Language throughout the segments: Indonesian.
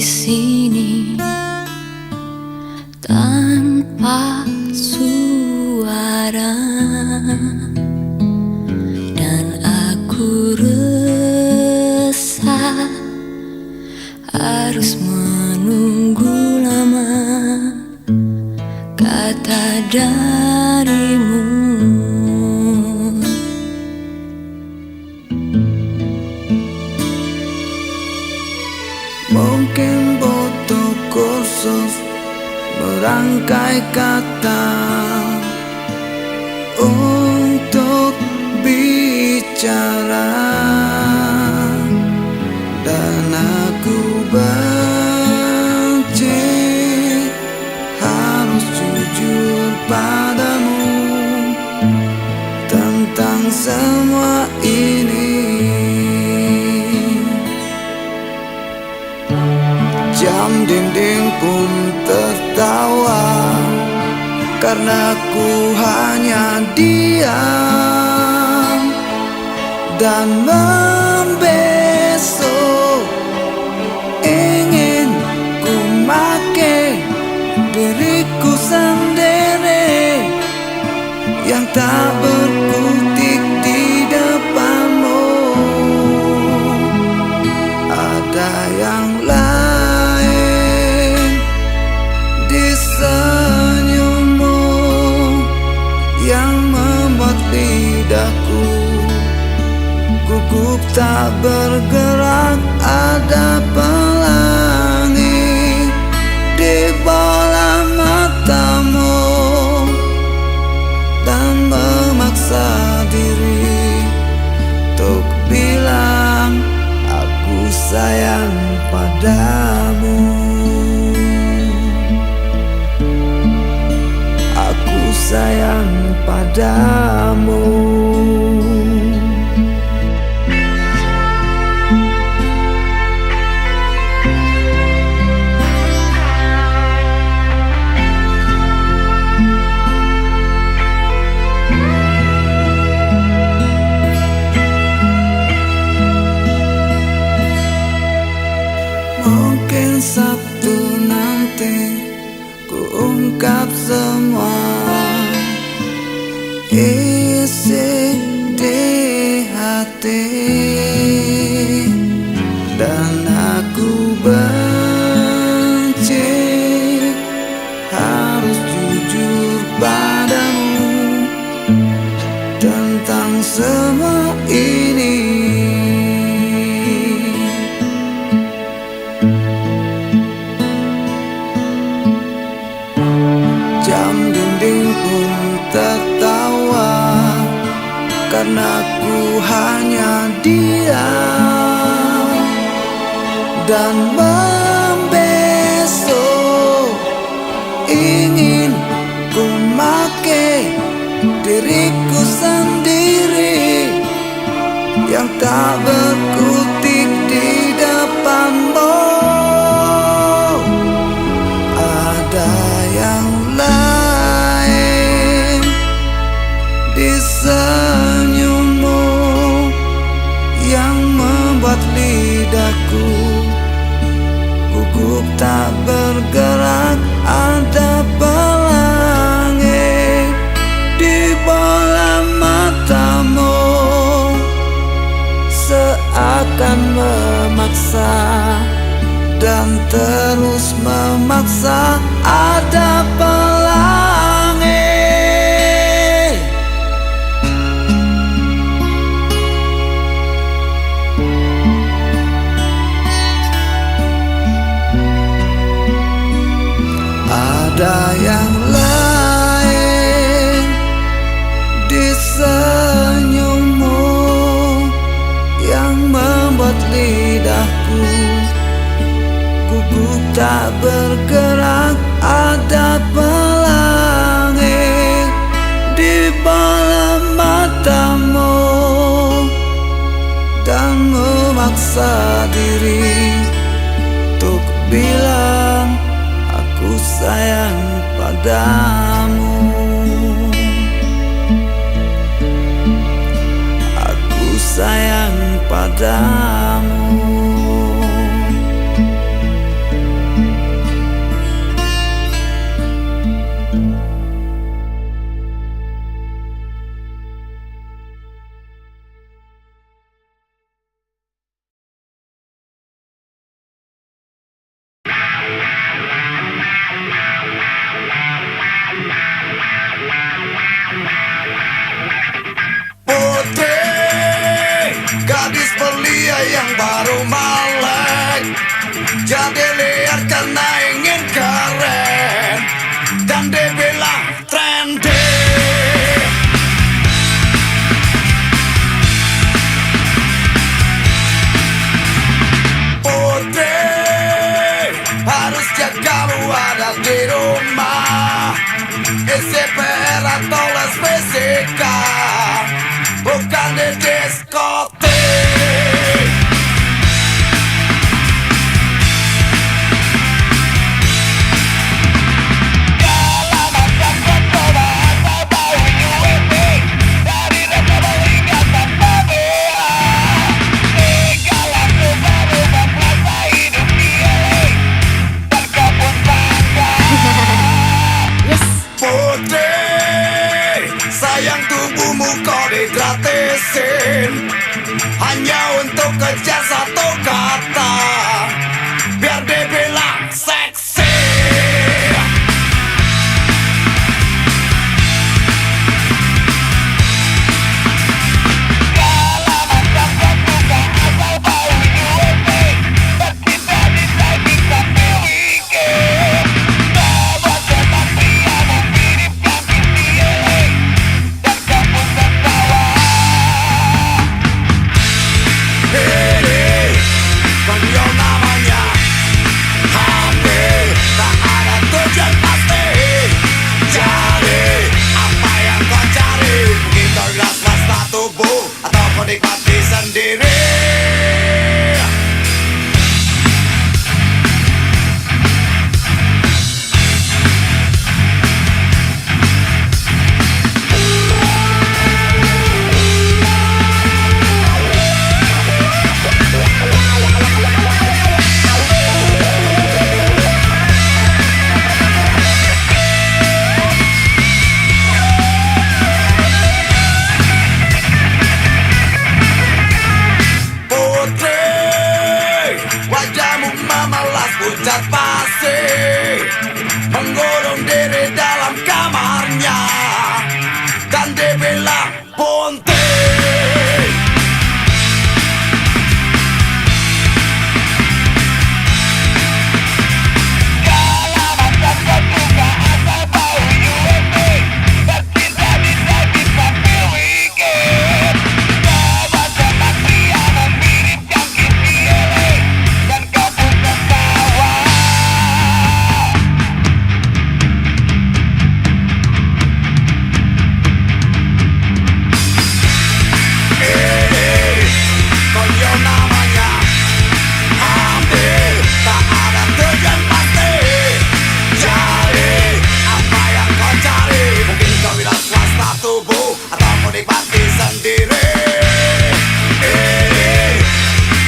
sini tanpa suara, dan aku resah harus menunggu lama kata darimu. Mungkin butuh kursus merangkai kata untuk bicara, dan aku benci harus jujur padamu tentang semua ini. Jam dinding pun tertawa karena ku hanya diam dan membesok. Ingin ku make diriku sendiri yang tak berkutik di depanmu. Ada yang lain di senyummu yang membuat lidahku gugup tak bergerak. Ada pelangi di bola matamu dan memaksa diri untuk bilang aku sayang padamu. Aku sayang padamu. Mungkin Sabtu nanti ku ungkap semua isi di hati, dan aku benci harus jujur padamu tentang semua ini. Jam dinding pun tertawa karena ku hanya diam dan membesok. Ingin ku make diriku sendiri yang tak berkutik di depanmu. Ada yang lain di senyummu yang membuat lidahku gugup tak bergerak. Ada pelangi di bola matamu seakan memaksa dan terus memaksa. Ada pelangi ada yang lain di senyummu yang membuat lidahku gugup tak bergerak. Ada pelangi di bola matamu dan memaksa diri untuk bilang aku sayang padamu. Aku sayang padamu. isi PR atau les fisika, bukan di diskotik. Sayang tubuhmu kau digratisin hanya untuk kejar satu kata, biar dibilang seksi. Nikmati sendiri. Pucat pasti mengurung diri dalam kamarnya dan dibilang bunting. Nikmati sendiri.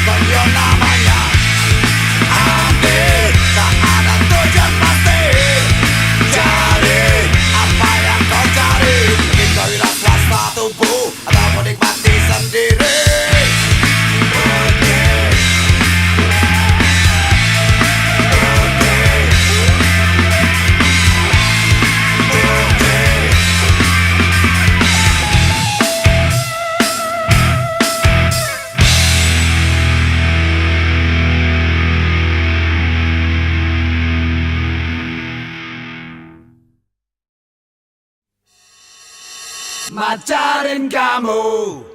Konyol namanya, ambil, tak ada tujuan pasti. Cari apa yang kau cari, mungkin kau wira swasta tubuh atau menikmati sendiri. Macarin kamu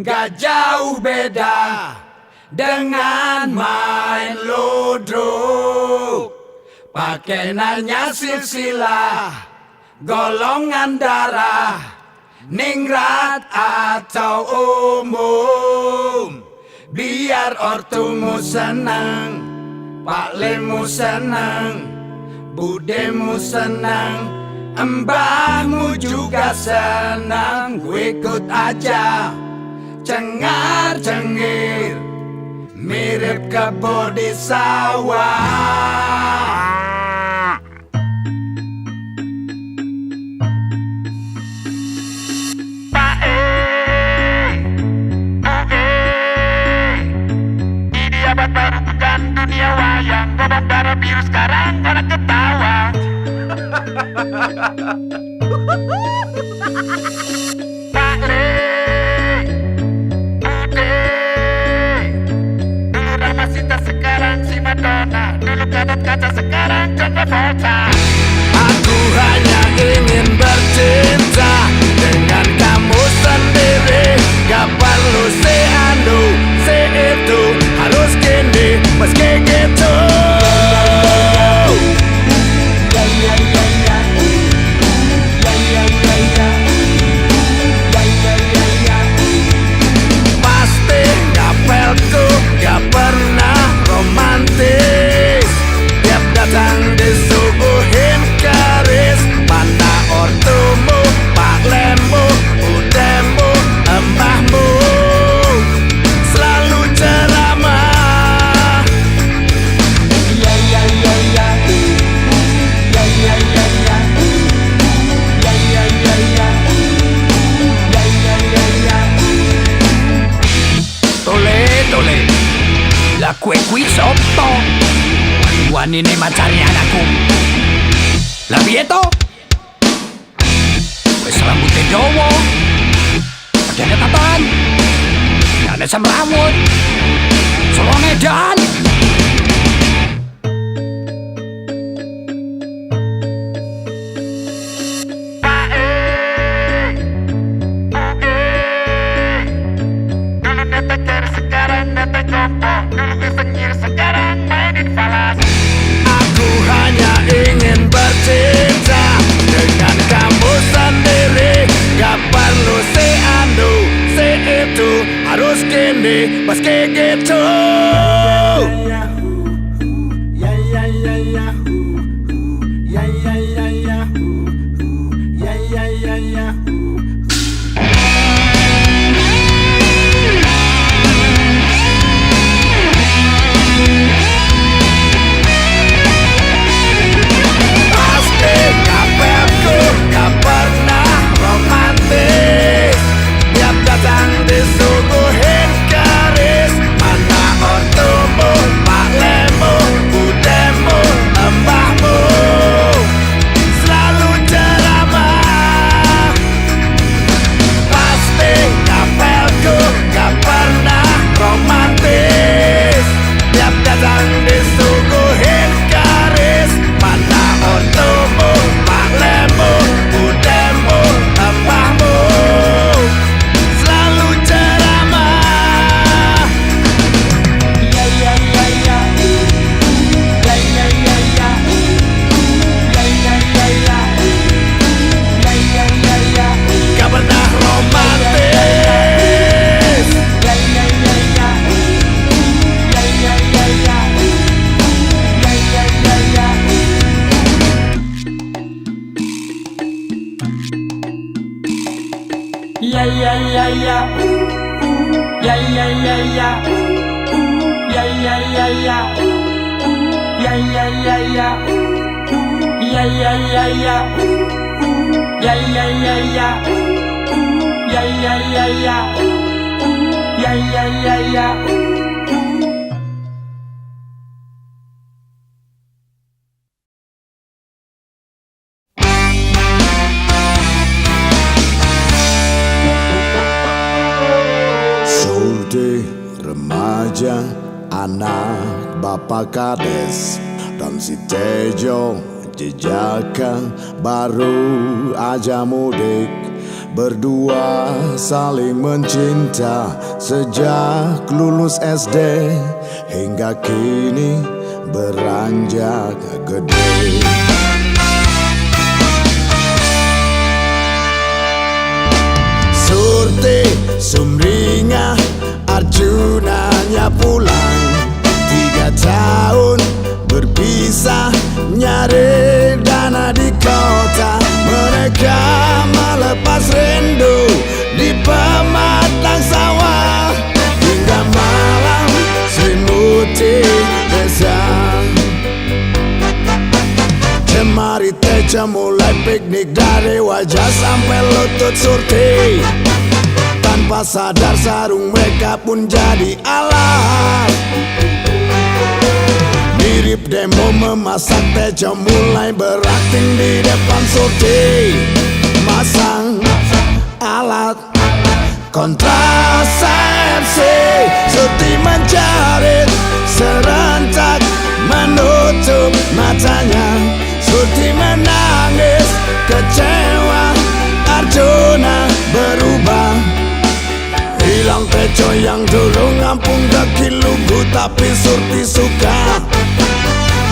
gak jauh beda dengan main ludruk, pakai nanya silsilah golongan darah, ningrat atau umum, biar ortumu senang, paklemu senang, budemu senang, mbahmu juga senang. Gue ikut aja, cengar-cengir, mirip kebo di sawah. Ini abad baru bukan dunia wayang, gobang darah biru sekarang orang ketawa. Dulu Ramasita, sekarang si Madonna, dulu Gatot Kaca, sekarang John Travolta. Aku hanya ingin bercinta dengan kamu sendiri, gak perlu si anu, si itu, harus gini, meski gitu. wani ini macari anakku. Lah piye to? Wis rambutnya dawa, badannya tatoan, dane semrawut, Solo Medan. Aku hanya ingin bercinta dengan kamu sendiri. Gak perlu si anu, si itu, harus gini, meski gitu. Surti remaja, anak bapak kades, dan si Tejo jejaka baru aja mudik. Berdua saling mencinta sejak lulus SD hingga kini beranjak gede. Surti sumringah, Arjunanya pulang. 3 tahun berpisah, nyari dana di kota. Mereka melepas rindu di pematang sawah hingga malam selimuti desa. Jemari Tejo mulai piknik dari wajah sampai lutut Surti. Tanpa sadar sarung mereka pun jadi alat. Mirip demo memasak, Tejo mulai berakting di depan Surti. Masang alat kontrasepsi, Surti menjerit serentak menutup matanya. Surti menangis kecewa, Arjuna berubah. Hilang Tejo yang dulu ngampung daki lugu, tapi Surti suka.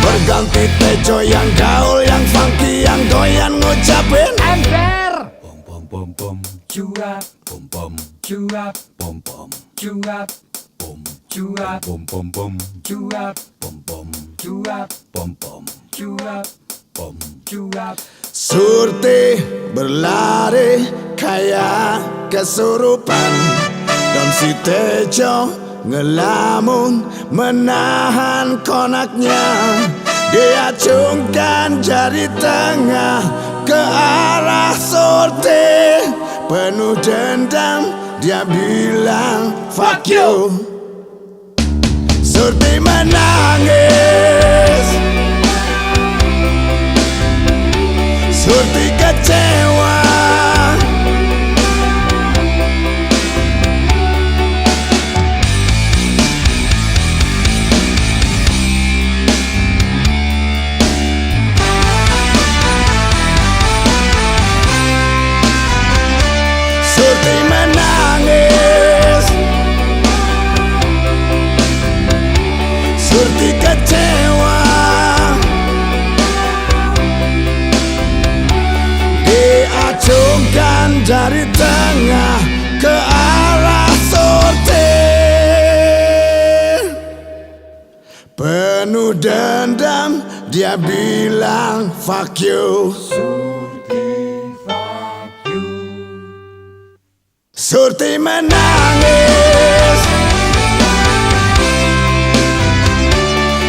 Berganti Tejo yang gaul, yang funky, yang doyan ngucapin ember. Pom pom pom pom cuap, pom pom cuap, pom pom cuap, pom cuap, pom pom pom cuap, pom pom cuap, pom pom cuap, pom cuap. Surti berlari kayak kesurupan, dan si Tejo ngelamun menahan konaknya. Dia acungkan jari tengah ke arah Surti. Penuh dendam dia bilang fuck you. Surti menangis Surti kecewa, Surti menangis, Surti kecewa, diacungkan jari tengah ke arah Surti. Penuh dendam dia bilang fuck you. Surti menangis,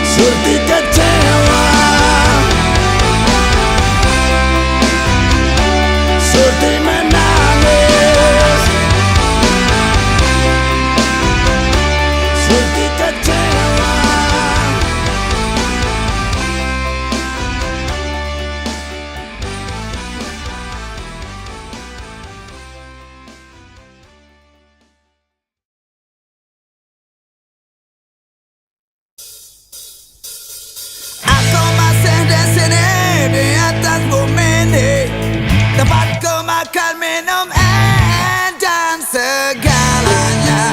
Surti kecewa, Surti menangis, Surti kecewa. Aku masih di sini di atas bumi ini, tempatku makan, minum, dan segalanya.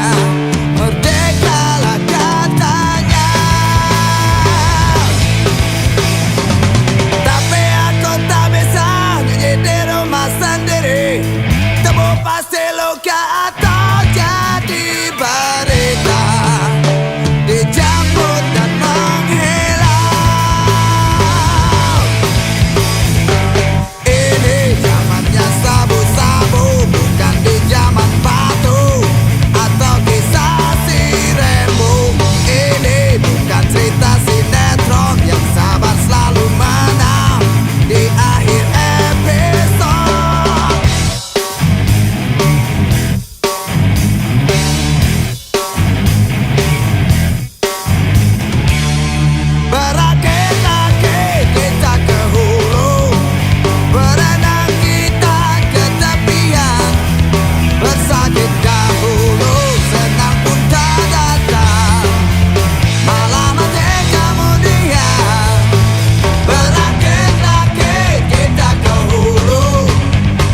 Merdekalah katanya. Tapi aku tak bisa nyanyi di rumah sendiri. Temu pasti luka atau jadi berita, dijemput dan menghilang. Ini zamannya sabu-sabu, bukan di zaman batu atau kisah si Rembo. Ini bukan cerita sinetron yang sabar selalu menang di akhir episode. Berakit-rakit kita ke hulu, berenang kita ke tepian, bersakit dahulu, senang pun tak datang, malah mati kemudian. Berakit-rakit kita ke hulu,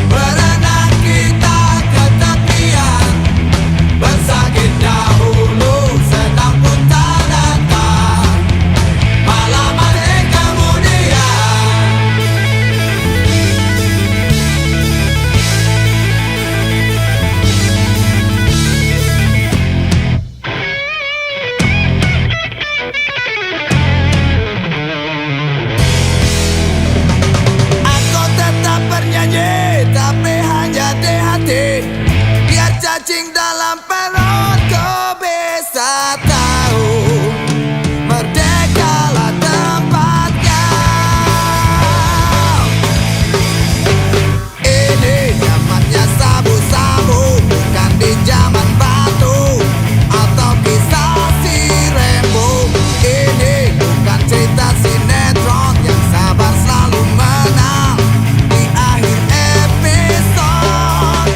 berenang kita ke tepian, bersakit dahulu, senang pun tak datang, malah mati kemudian. Aku tetap bernyanyi, tapi hanya di hati. Biar cacing dalam perutku bisa tahu, merdekalah tempatnya. Ini zamannya sabu-sabu, bukan di zaman batu atau kisah si Rembo. Ini bukan cerita sinetron yang sabar selalu menang di akhir episode.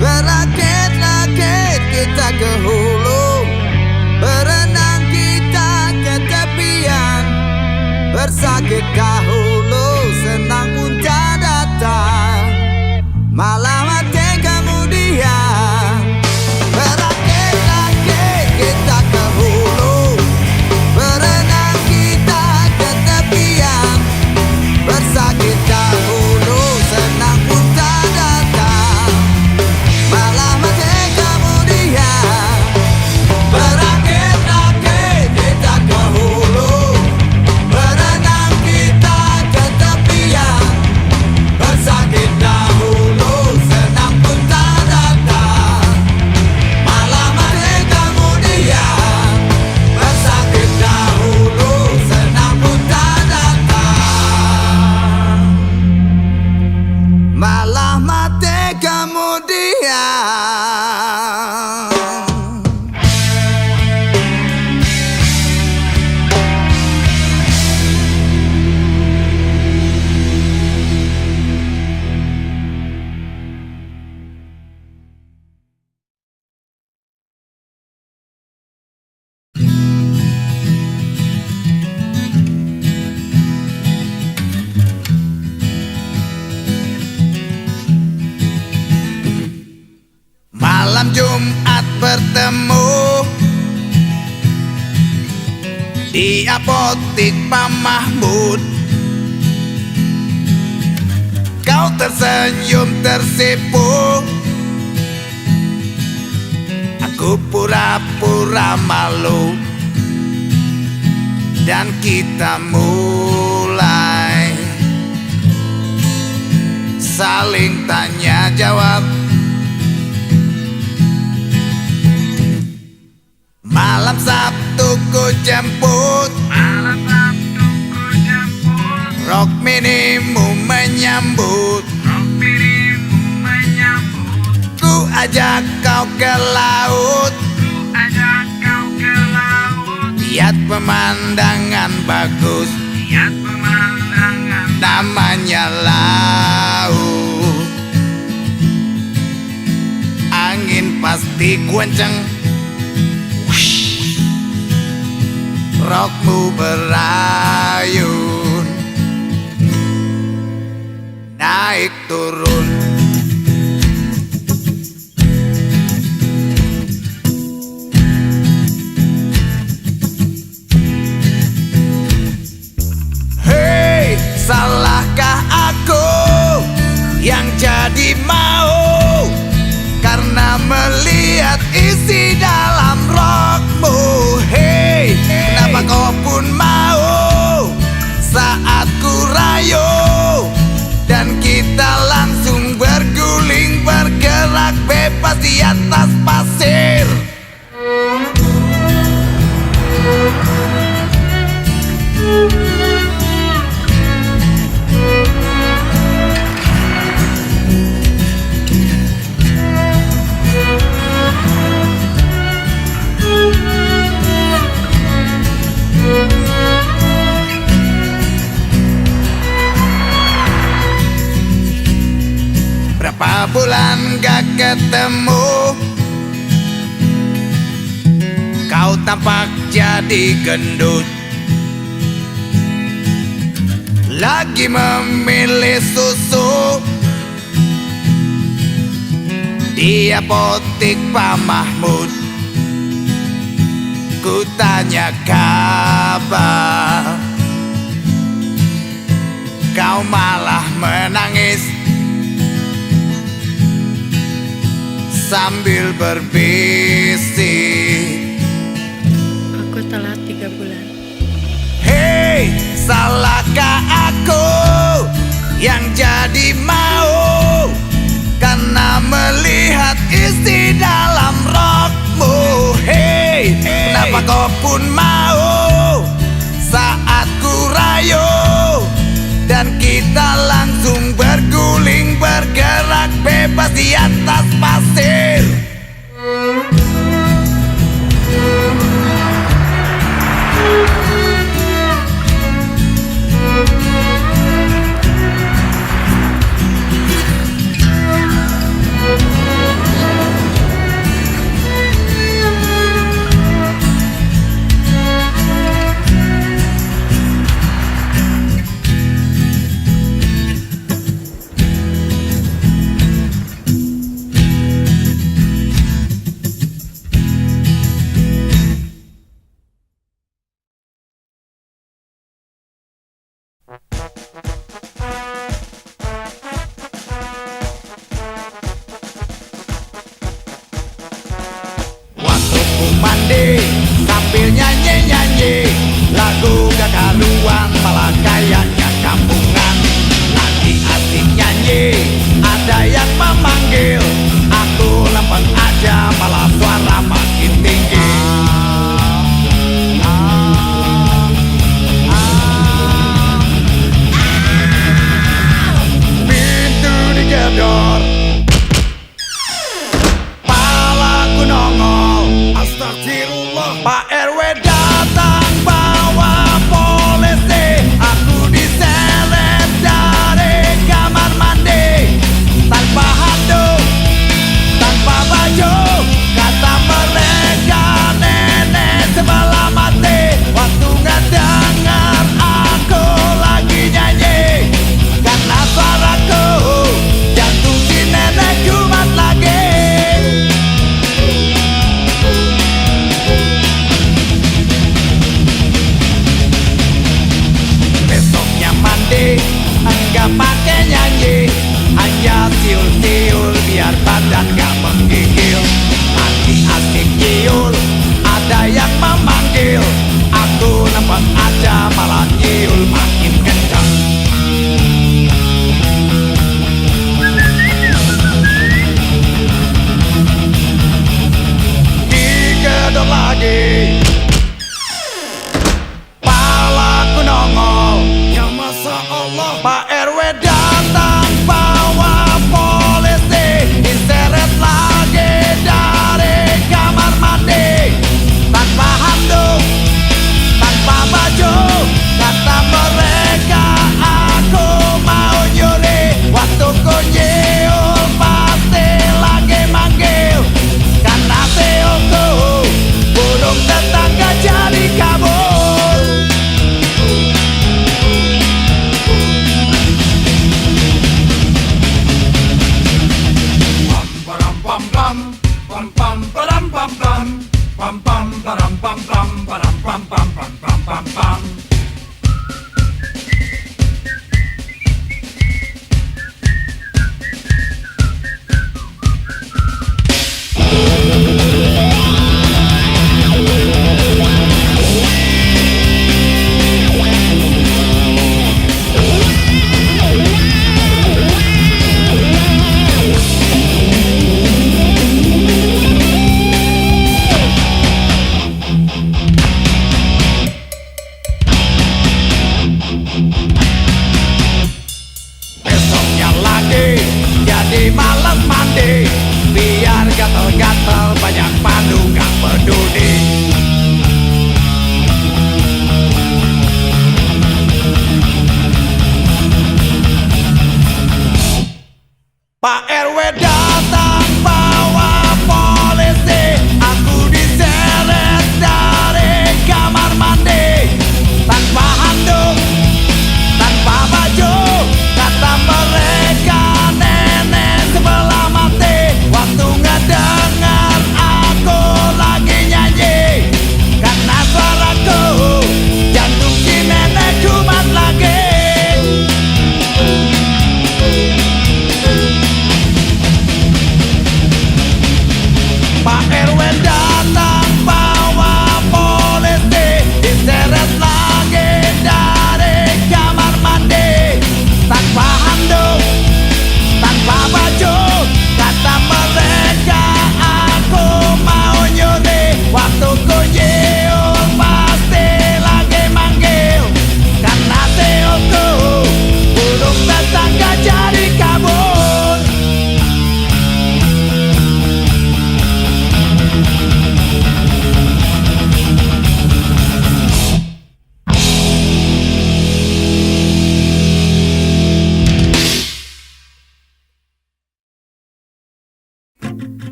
Berakit-rakit kita ke hulu, berenang kita ke tepian, bersakit dahulu, senang pun tak datang, malah mati kemudian. Berakit-rakit kita ke hulu, berenang kita ke tepian, bersakit dahulu, senang pun tak datang, malah mati kemudian. Berakit-rakit kita ke hulu, berenang kita ke tepian, bersakit dahulu, di apotik Pak Mahmud. Kau tersenyum tersipu, aku pura-pura malu, dan kita mulai saling tanya jawab. Malam Sabtu ku jemput, Rock minimu menyambut, ku ajak kau ke laut, lihat pemandangan bagus, namanya laut. Angin pasti kenceng, rokmu berayun, naik turun. Hei, salahkah aku yang jadi mau karena melihat isi dalam rokmu? Hei, kenapa kau pun mau saat ku rayu, dan kita langsung berguling bergerak bebas di atas pasir. Berapa bulan gak ketemu, kau tampak jadi gendut, lagi memilih susu di apotik Pak Mahmud. Ku tanya kabar, kau malah menangis sambil berbisik, Aku telat 3 bulan. hei, salahkah aku yang jadi mau karena melihat isi dalam rokmu? Hei, kenapa kau pun mau saat ku rayu, dan kita langsung berguling bergerak bebas di atas pasir. Pak RW datang bawa polisi, diseret lagi dari kamar mandi. Tanpa handuk, tanpa baju, kata mereka aku mau nyuri. Waktu ku nyium pasti lagi manggil, karena seoku burung tetangga jadi kabur. Pam pam pam pam pam pam pam pam pam pam pam pam pam pam pam pam pam pam pam. Besoknya lagi jadi malam mandi, biar gatal-gatal banyak padu gak peduli. Pak RW datang bawa polisi, aku diseret dari kamar mandi. Tanpa handuk, tanpa baju, kata mereka nenek sebelah mati. Waktu ngedengar aku lagi nyanyi, karena suaraku jantung si nenek kumat lagi. Pak RW datang bawa polisi, diseret lagi dari kamar mandi. Tanpa handuk, tanpa baju, kata mereka aku mau nyuri. Waktu ku nyium pasti lagi manggil, karena seoku burung tetangga jadi kabur.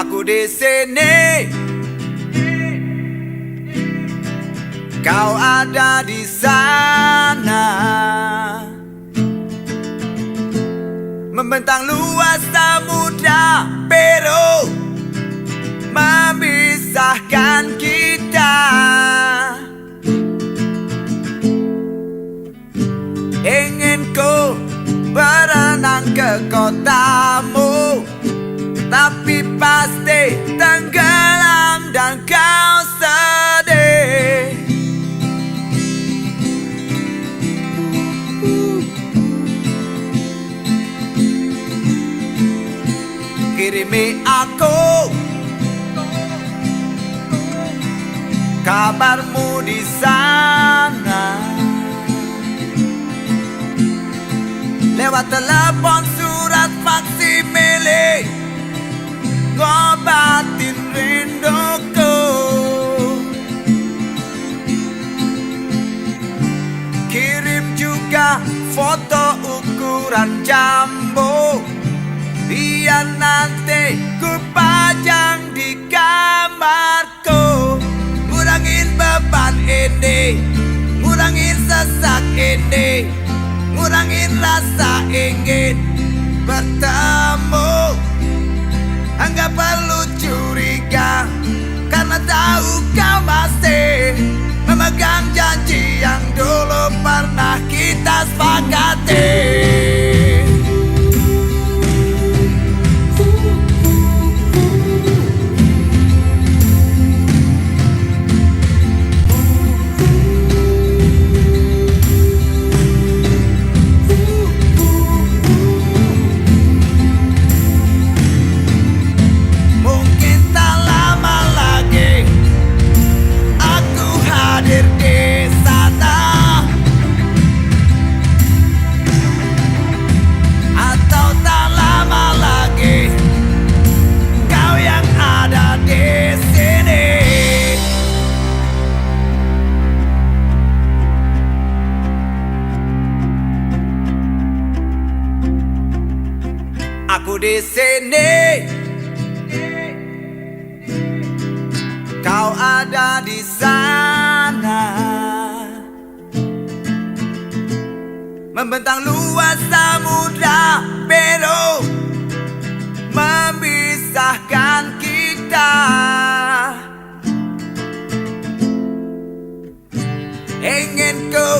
Aku di sini, kau ada di sana, membentang luas samudra biru memisahkan kita. Ingin ku berenang ke kotamu, tapi pasti tenggelam dan kau sedih. Kirimi aku kabarmu di sana, lewat telepon, surat, faksimile, ngobatin rinduku. Kirim juga foto ukuran jambu, biar nanti ku pajang di kamarku. Ngurangin beban ini, ngurangin sesak ini, ngurangin rasa ingin bertemu. Enggak perlu curiga, karena tahu kau masih memegang janji yang dulu pernah kita sepakati. sini, kau ada di sana, membentang luas samudra biru memisahkan kita. Ingin ku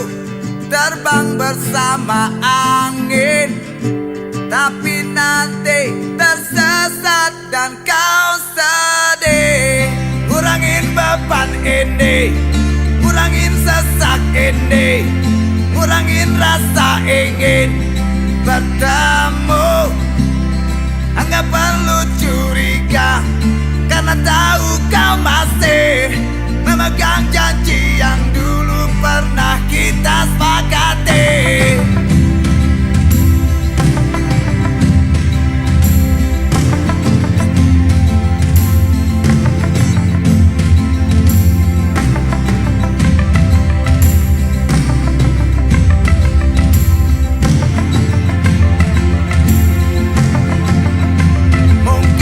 terbang bersama angin, tapi nanti tersesat dan kau sedih. Kurangin beban ini, kurangin sesak ini, kurangin rasa ingin bertemu. Enggak perlu curiga, karena tahu kau masih memegang janji yang dulu pernah kita sepakati. Mungkin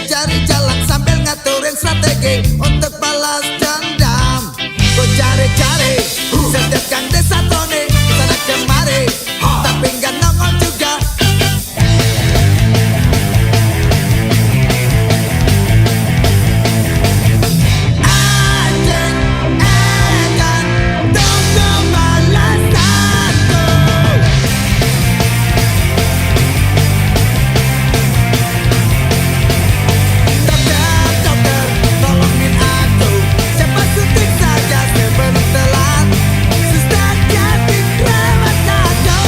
cari jalan sambil ngaturin strategi untuk balas dendam. Ku cari-cari setiap gang desa Tony kesana kemari, tapi nggak nongol juga. Anjing edan tunggu balasanku. Dokter, tolongin aku, cepat suntik saja sebelum telat. Suster cantik rawat aku.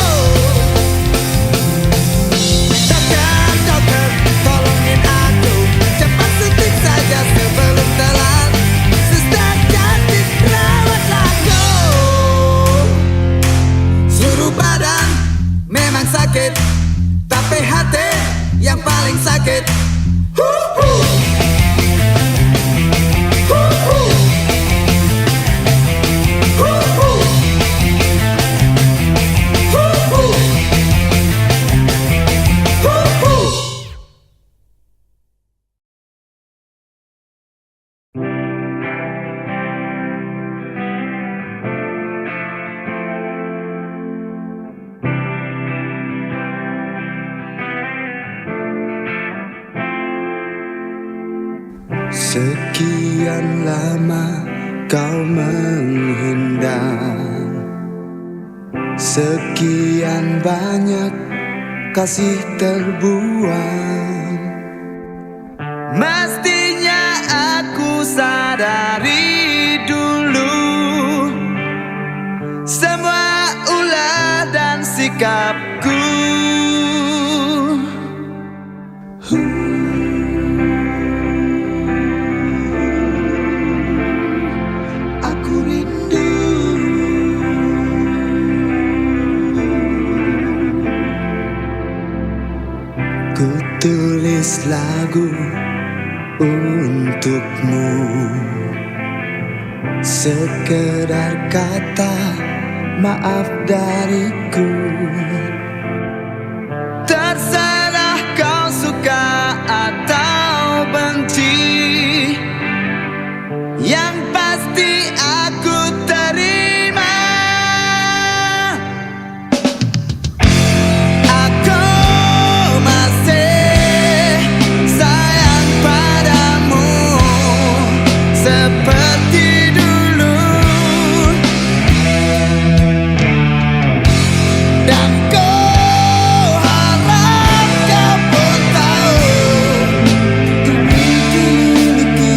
Dokter, tolongin aku, cepat suntik saja sebelum telat. Suster cantik rawat aku. Seluruh badan memang sakit, tapi hati yang paling sakit. Sekian lama kau menghindar, sekian banyak kasih terbuang. Mestinya aku sadari dulu semua ulah dan sikapku. Aku rindu. Ku tulis lagu untukmu, sekedar kata maaf dariku. Terserah kau suka atau benci, yang pasti aku terima. Aku masih sayang padamu seperti dulu, dan kau harap kau pun tahu Ini dimiliki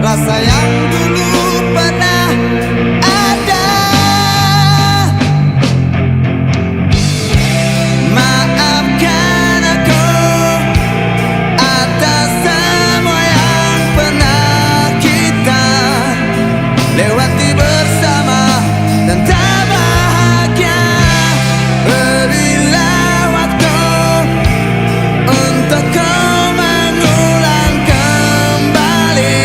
rasa yang dulu pernah ada. Maafkan aku atas semua yang pernah kita lewati bersama dan tak bahagia. Berilah waktu untuk kau mengulang kembali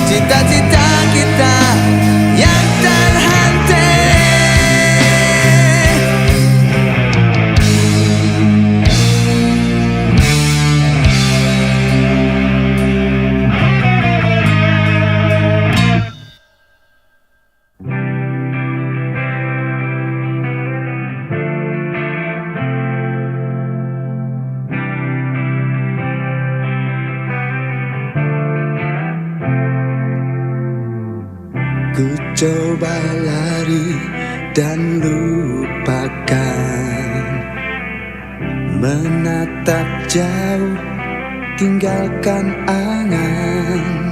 cita-cita kita yang terhenti. Ku coba lari dan lupakan, menatap jauh tinggalkan angan.